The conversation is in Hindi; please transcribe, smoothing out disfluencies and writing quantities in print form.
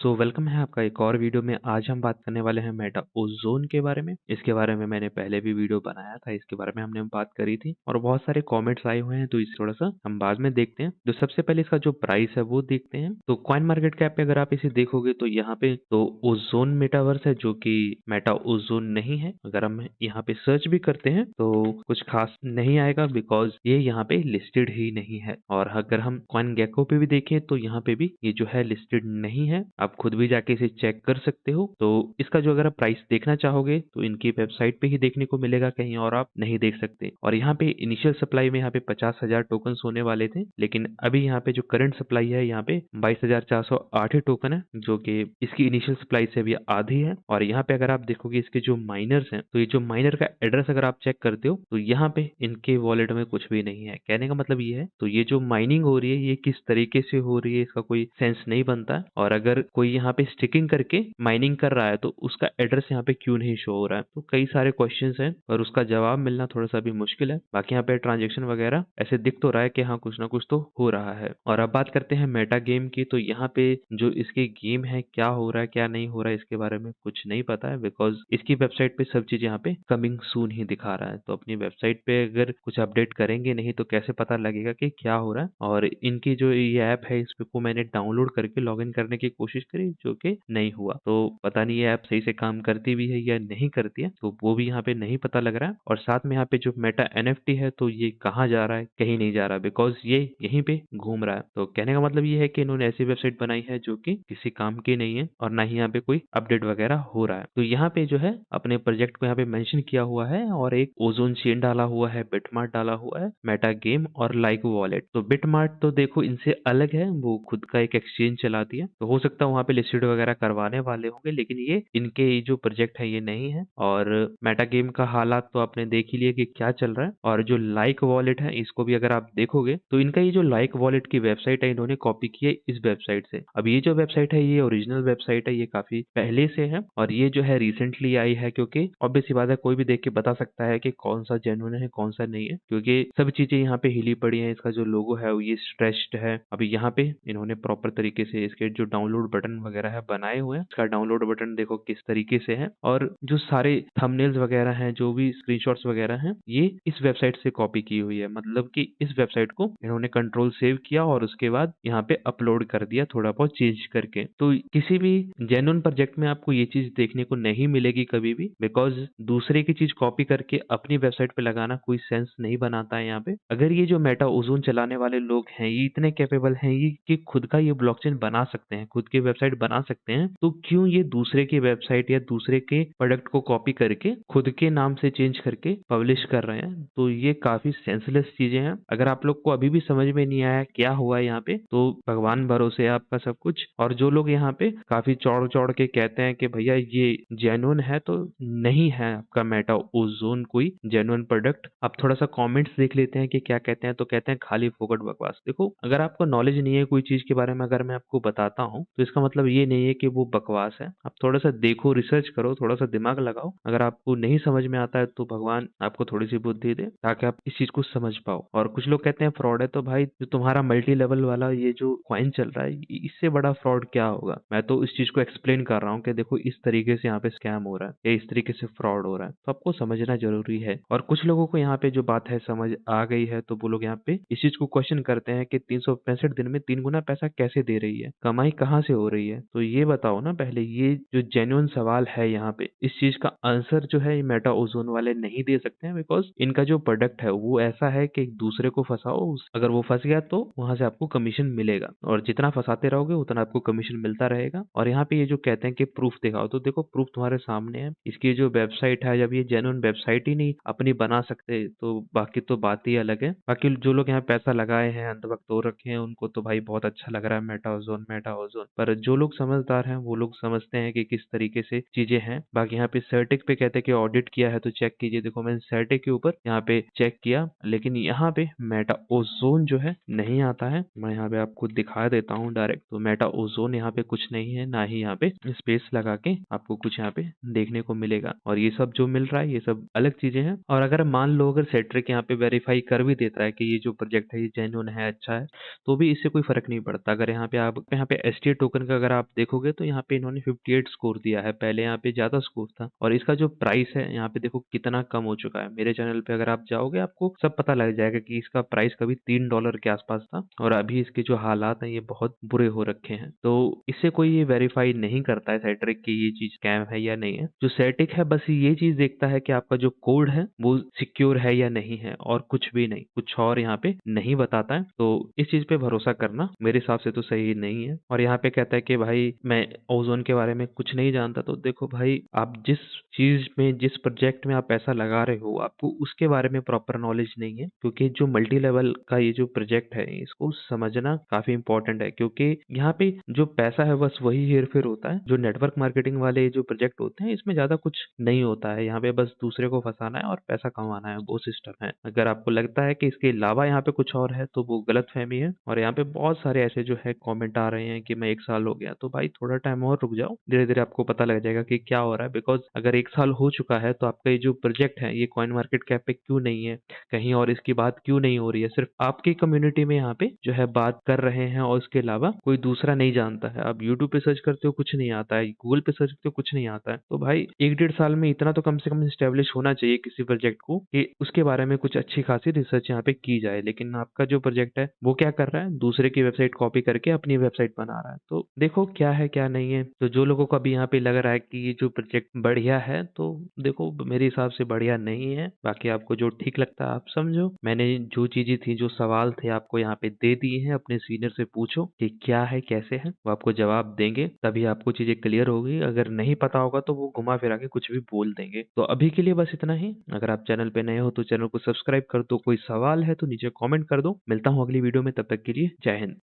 सो वेलकम है आपका एक और वीडियो में। आज हम बात करने वाले हैं मेटा ओज़ोन के बारे में। इसके बारे में मैंने पहले भी वीडियो बनाया था, इसके बारे में हमने बात करी थी और बहुत सारे कमेंट्स आए हुए हैं, तो इसे थोड़ा-सा हम बाद में देखते हैं। तो सबसे पहले इसका जो प्राइस है वो देखते हैं। तो कॉइन मार्केट कैप पे अगर आप इसे देखोगे तो यहाँ पे तो ओज़ोन मेटावर्स है जो कि मेटा ओज़ोन नहीं है। अगर हम यहाँ पे सर्च भी करते हैं तो कुछ खास नहीं आएगा बिकॉज़ ये यहाँ पे लिस्टेड ही नहीं है। और अगर हम कॉइन गेको पे भी देखें तो यहाँ पे भी ये जो है लिस्टेड नहीं है। आप खुद भी जाके इसे चेक कर सकते हो। तो इसका जो अगर आप प्राइस देखना चाहोगे तो इनकी वेबसाइट पे ही देखने को मिलेगा, कहीं और आप नहीं देख सकते। और यहाँ पे इनिशियल सप्लाई में यहाँ पे 50,000 टोकन होने वाले थे, लेकिन अभी यहाँ पे जो करंट सप्लाई है यहाँ पे 22,408 ही टोकन है, जो कि इसकी इनिशियल सप्लाई से भी आधी है। और यहाँ पे अगर आप देखोगे इसके जो माइनर्स हैं, तो ये जो माइनर का एड्रेस अगर आप चेक करते हो तो यहाँ पे इनके वॉलेट में कुछ भी नहीं है। कहने का मतलब ये है, तो ये जो माइनिंग हो रही है ये किस तरीके से हो रही है इसका कोई सेंस नहीं बनता है। और अगर कोई यहाँ पे स्टिकिंग करके माइनिंग कर रहा है तो उसका एड्रेस यहाँ पे क्यों नहीं शो हो रहा है। तो कई सारे क्वेश्चंस हैं और उसका जवाब मिलना थोड़ा सा भी मुश्किल है। बाकी यहाँ पे ट्रांजेक्शन वगैरह ऐसे दिख तो रहा है कि हाँ कुछ ना कुछ तो हो रहा है। और अब बात करते हैं मेटा गेम की। तो यहाँ पे जो इसके गेम है, क्या हो रहा है क्या नहीं हो रहा है, इसके बारे में कुछ नहीं पता है बिकॉज इसकी वेबसाइट पे सब चीज यहाँ पे कमिंग सून ही दिखा रहा है। तो अपनी वेबसाइट पे अगर कुछ अपडेट करेंगे नहीं तो कैसे पता लगेगा कि क्या हो रहा है। और इनकी जो ये ऐप है इसको मैंने डाउनलोड करके लॉगिन करने की कोशिश करी, जो कि नहीं हुआ। तो पता नहीं ये ऐप सही से काम करती भी है या नहीं करती है, तो वो भी यहाँ पे नहीं पता लग रहा है। और साथ में यहाँ पे जो मेटा एनएफटी है तो ये कहाँ जा रहा है, कहीं नहीं जा रहा बिकॉज ये यहीं पे घूम रहा है। तो कहने का मतलब ये है कि इन्होंने ऐसी वेबसाइट बनाई है जो कि किसी काम की नहीं है और ना ही यहाँ पे कोई अपडेट वगैरह हो रहा है। तो यहाँ पे जो है अपने प्रोजेक्ट को यहाँ पे मेंशन किया हुआ है और एक ओजोन चेन डाला हुआ है, बिटमार्ट डाला हुआ है, मेटा गेम और लाइक वॉलेट। तो बिटमार्ट तो देखो इनसे अलग है, वो खुद का एक एक्सचेंज चलाती है, तो हो सकता है वहाँ पे लिस्टेड वगैरह करवाने वाले होंगे, लेकिन ये इनके जो प्रोजेक्ट है ये नहीं है। और मेटा गेम का हालात तो आपने देख ही लिया कि क्या चल रहा है। और जो लाइक वॉलेट है इसको भी अगर आप देखोगे तो इनका ये जो लाइक वॉलेट की वेबसाइट है इन्होंने कॉपी की है इस वेबसाइट से। अब ये जो वेबसाइट है ये ओरिजिनल वेबसाइट है, ये काफी पहले से है और ये जो है रिसेंटली आई है, क्योंकि ऑब्वियस सी बात है कोई भी देख के बता सकता है कि कौन सा जेन्युइन है कौन सा नहीं है, क्योंकि सब चीजें यहाँ पे हिली पड़ी है। इसका जो लोगो है वो ये स्ट्रेच्ड है। अभी यहाँ पे इन्होंने प्रॉपर तरीके से इसके जो डाउनलोड बटन वगैरह है बनाए हुए हैं। इसका डाउनलोड बटन देखो किस तरीके से है, और जो सारे थंबनेल्स वगैरह हैं, जो भी स्क्रीनशॉट्स वगैरह हैं, ये इस वेबसाइट से कॉपी की हुई है। मतलब कि इस वेबसाइट को इन्होंने कंट्रोल सेव किया और उसके बाद यहाँ पे अपलोड कर दिया थोड़ा बहुत चेंज करके। तो किसी भी जेन्युइन प्रोजेक्ट में आपको ये चीज देखने को नहीं मिलेगी कभी भी, बिकॉज दूसरे की चीज कॉपी करके अपनी वेबसाइट पे लगाना कोई सेंस नहीं बनाता है। यहाँ पे अगर ये जो मेटा ओजोन चलाने वाले लोग हैं ये इतने कैपेबल हैं ये कि खुद का ये ब्लॉकचेन बना सकते हैं, खुद की वेबसाइट बना सकते हैं, तो क्यों ये दूसरे की वेबसाइट या दूसरे के प्रोडक्ट को कॉपी करके खुद के नाम से चेंज करके पब्लिश कर रहे हैं। तो ये काफी सेंसलेस चीजें हैं। अगर आप लोग को अभी भी समझ में नहीं आया क्या हुआ है यहाँ पे, तो भगवान भरोसे है आपका सब कुछ। और जो लोग यहाँ पे काफी चौड़ चौड़ के कहते हैं कि भैया ये जेन्युइन है, तो नहीं है आपका मेटा ओजोन कोई जेन्युइन प्रोडक्ट। आप थोड़ा सा कमेंट्स देख लेते हैं कि क्या कहते हैं, तो कहते हैं खाली फोकट बकवास। देखो अगर आपको नॉलेज नहीं है कोई चीज के बारे में, अगर मैं आपको बताता हूँ तो इसका मतलब ये नहीं है कि वो बकवास है। आप थोड़ा सा देखो, रिसर्च करो, थोड़ा सा दिमाग लगाओ। अगर आपको नहीं समझ में आता है तो भगवान आपको थोड़ी सी बुद्धि दे ताकि आप इस चीज को समझ पाओ। और कुछ लोग कहते हैं फ्रॉड है, तो भाई जो तुम्हारा मल्टी लेवल वाला ये जो कॉइन चल रहा है इससे बड़ा फ्रॉड क्या होगा। मैं तो इस चीज को एक्सप्लेन कर रहा हूँ कि देखो इस तरीके से यहाँ पे स्कैम हो रहा है या इस तरीके से फ्रॉड हो रहा है, तो आपको समझना जरूरी है। और कुछ लोगों को यहाँ पे जो बात है समझ आ गई है, तो वो लोग यहाँ पे इस चीज को क्वेश्चन करते हैं कि 365 दिन में 3 गुना पैसा कैसे दे रही है, कमाई कहाँ से हो रही है। तो ये बताओ ना पहले, ये जो जेन्युइन सवाल है यहाँ पे, इस चीज का आंसर जो है मेटा ओजोन वाले नहीं दे सकते हैं, बिकॉज इनका जो प्रोडक्ट है वो ऐसा है कि दूसरे को फंसाओ, अगर वो फंस गया तो वहां से आपको कमीशन मिलेगा, और जितना फंसाते रहोगे उतना आपको कमीशन मिलता रहेगा। और यहाँ पे ये जो कहते हैं कि प्रूफ दिखाओ, तो देखो प्रूफ तुम्हारे सामने है। इसकी जो वेबसाइट है, जब ये जेन्युइन वेबसाइट ही नहीं अपनी बना सकते तो बाकी तो बात ही अलग है। बाकी जो लोग यहाँ पैसा लगाए हैं, अंधभक्त हो रखे हैं, उनको तो भाई बहुत अच्छा लग रहा है मेटा ओजोन मेटा ओजोन, पर जो लोग समझदार हैं वो लोग समझते हैं कि किस तरीके से चीजें हैं। बाकी यहाँ पे सर्टिक पे कहते हैं कि ऑडिट किया है, तो चेक कीजिए। देखो मैंने सर्टिक के ऊपर यहाँ पे चेक किया, लेकिन यहाँ पे मेटा ओजोन जो है नहीं आता है। मैं यहाँ पे आपको दिखा देता हूँ डायरेक्ट। तो मेटा ओजोन यहाँ पे कुछ नहीं है, ना ही यहाँ पे स्पेस लगा के आपको कुछ यहाँ पे देखने को मिलेगा। और ये सब जो मिल रहा है ये सब अलग चीजें हैं। और अगर मान लो अगर सेट्रिक यहाँ पे वेरीफाई कर भी देता है कि ये जो प्रोजेक्ट है ये जेन्युइन है, अच्छा है, तो भी इससे कोई फर्क नहीं पड़ता। अगर यहाँ पे आप यहाँ पे एसटी टोकन का अगर आप देखोगे तो यहाँ पे इन्होंने 58 स्कोर दिया है, पहले यहाँ पे ज़्यादा स्कोर था और इसका जो प्राइस है यहाँ पे देखो कितना कम हो चुका है। मेरे चैनल पे अगर आप जाओगे आपको सब पता लग जाएगा कि इसका प्राइस कभी $3 के आसपास था और अभी इसके जो हालात हैं ये बहुत बुरे हो रखे हैं। तो इससे कोई ये वेरीफाई नहीं करता है सेट्रिक कि ये चीज़ स्कैम है या नहीं है। जो सेटिक है बस ये चीज़ देखता है कि आपका जो कोड है वो सिक्योर है या नहीं है और कुछ भी नहीं, कुछ और यहाँ पे नहीं बताता है। तो इस चीज़ पे भरोसा करना मेरे हिसाब से तो सही नहीं है। और यहाँ पे कहता है कि भाई मैं ओज़ोन के बारे में कुछ नहीं जानता, तो देखो भाई आप जिस चीज़ में जिस प्रोजेक्ट में आप पैसा लगा रहे हो आपको उसके बारे में प्रॉपर नॉलेज नहीं है, क्योंकि जो मल्टी लेवल का ये जो प्रोजेक्ट है इसको समझना काफ़ी इंपॉर्टेंट है, क्योंकि यहाँ पे जो पैसा है बस वही हेर-फेर होता है। जो नेटवर्क मार्केटिंग वाले जो प्रोजेक्ट होते हैं इसमें ज़्यादा कुछ नहीं होता है, यहाँ पे बस दूसरे को फँसाना है और पैसा कमाना है, वो सिस्टम है। अगर आपको लगता है कि इसके अलावा यहाँ पे कुछ और है तो वो गलतफ़हमी है। और यहाँ पे बहुत सारे ऐसे जो है कमेंट आ रहे हैं कि मैं 1 साल हो गया, तो भाई थोड़ा टाइम और रुक जाओ, धीरे-धीरे आपको पता लग जाएगा कि क्या हो रहा है। बिकॉज़ अगर 1 साल हो चुका है तो आपका ये जो प्रोजेक्ट है ये कॉइन मार्केट कैप पे क्यों नहीं है? कहीं और इसकी बात क्यों नहीं हो रही है? सिर्फ़ आपकी कम्युनिटी में यहाँ पे जो है बात कर रहे हैं और उसके अलावा कोई दूसरा नहीं जानता है। आप यूट्यूब पे सर्च करते हो कुछ नहीं आता है, गूगल पे सर्च करते हो कुछ नहीं आता है। तो भाई 1 डेढ़ साल में इतना तो कम से कम एस्टेब्लिश होना चाहिए किसी प्रोजेक्ट को कि उसके बारे में कुछ अच्छी खासी रिसर्च यहाँ पे की जाए। लेकिन आपका जो प्रोजेक्ट है वो क्या कर रहा है? दूसरे की वेबसाइट कॉपी करके अपनी वेबसाइट बना रहा है। तो देखो क्या है क्या नहीं है। तो जो लोगों को अभी यहाँ पे लग रहा है कि ये जो प्रोजेक्ट बढ़िया है, तो देखो मेरे हिसाब से बढ़िया नहीं है। बाकी आपको जो ठीक लगता है आप समझो। मैंने जो चीज़ें थी, जो सवाल थे आपको यहाँ पे दे दिए हैं। अपने सीनियर से पूछो कि क्या है, कैसे है, वो आपको जवाब देंगे, तभी आपको चीज़ें क्लियर होगी। अगर नहीं पता होगा तो वो घुमा-फिरा के कुछ भी बोल देंगे। तो अभी के लिए बस इतना ही। अगर आप चैनल पे नए हो तो चैनल को सब्सक्राइब कर दो। कोई सवाल है तो नीचे कमेंट कर दो। मिलता हूँ अगली वीडियो में, तब तक के लिए जय हिंद।